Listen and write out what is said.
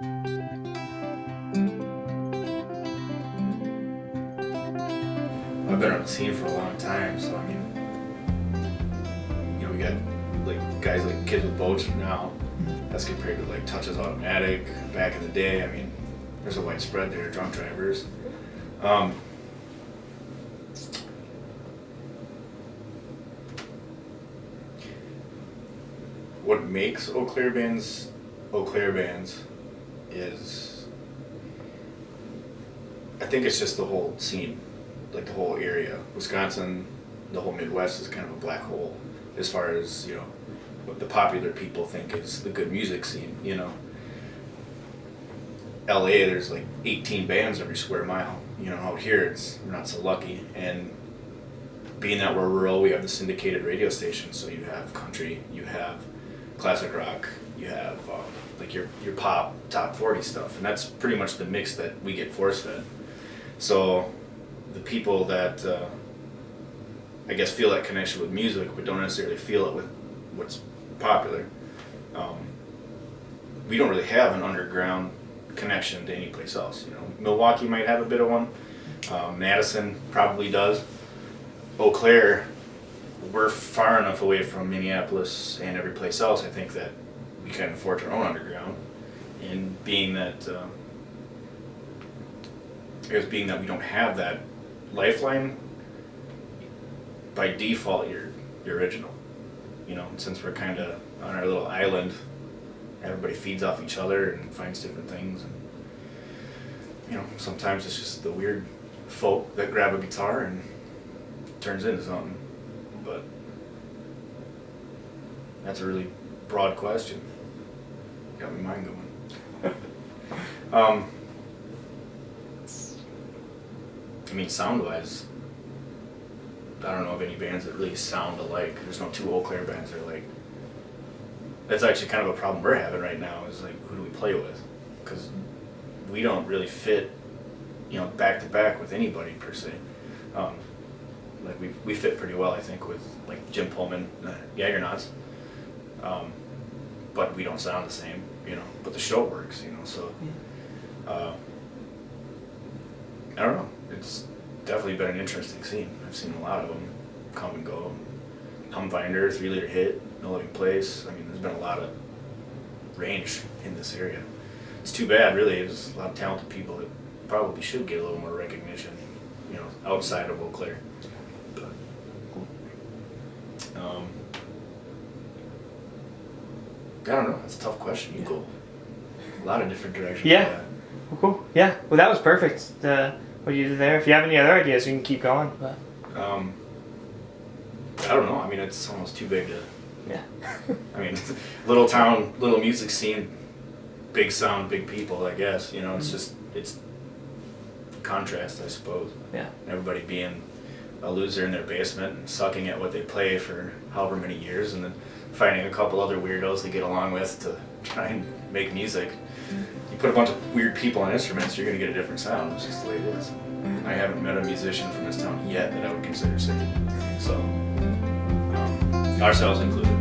I've been on the scene for a long time, so I mean, we got like guys like Kids with Boats now, as compared to like Touches Automatic back in the day. I mean, there's a wide spread there, drunk drivers. What makes Eau Claire bands is, I think it's just the whole scene, like the whole area. Wisconsin, the whole Midwest is kind of a black hole as far as, what the popular people think is the good music scene, LA, there's like 18 bands every square mile. Out here we're not so lucky. And being that we're rural, we have the syndicated radio stations, so you have country, you have classic rock, you have like your pop top 40 stuff, and that's pretty much the mix that we get force fed. So the people that I guess feel that connection with music but don't necessarily feel it with what's popular, we don't really have an underground connection to any place else. Milwaukee might have a bit of one, Madison probably does. Eau Claire, we're far enough away from Minneapolis and every place else, I think, that we kind of forge our own underground. And being that we don't have that lifeline, by default you're original. Since we're kind of on our little island, everybody feeds off each other and finds different things. And sometimes it's just the weird folk that grab a guitar and turns into something. But that's a really broad question. Got my mind going. Sound-wise, I don't know of any bands that really sound alike. There's no two Eau Claire bands that are like. That's actually kind of a problem we're having right now, is like, who do we play with? Because we don't really fit, back to back with anybody per se. Like we fit pretty well, I think, with like Jim Pullman, Jaggernauts. But we don't sound the same, but the show works, so I don't know. It's definitely been an interesting scene. I've seen a lot of them come and go. Humbinder, 3 Liter Hit, No Living Place. There's been a lot of range in this area. It's too bad, really. There's a lot of talented people that probably should get a little more recognition, outside of Eau Claire. But, I don't know. That's a tough question. You go a lot of different directions. Yeah. Cool. Yeah. Well, that was perfect. What you did there. If you have any other ideas, you can keep going. But. I don't know. It's almost too big to. Yeah. Little town, little music scene, big sound, big people. I guess it's contrast, I suppose. Yeah. Everybody being a loser in their basement and sucking at what they play for however many years, and then finding a couple other weirdos to get along with to try and make music. You put a bunch of weird people on instruments, you're gonna get a different sound. It's just the way it is. I haven't met a musician from this town yet that I would consider singing. So, ourselves included.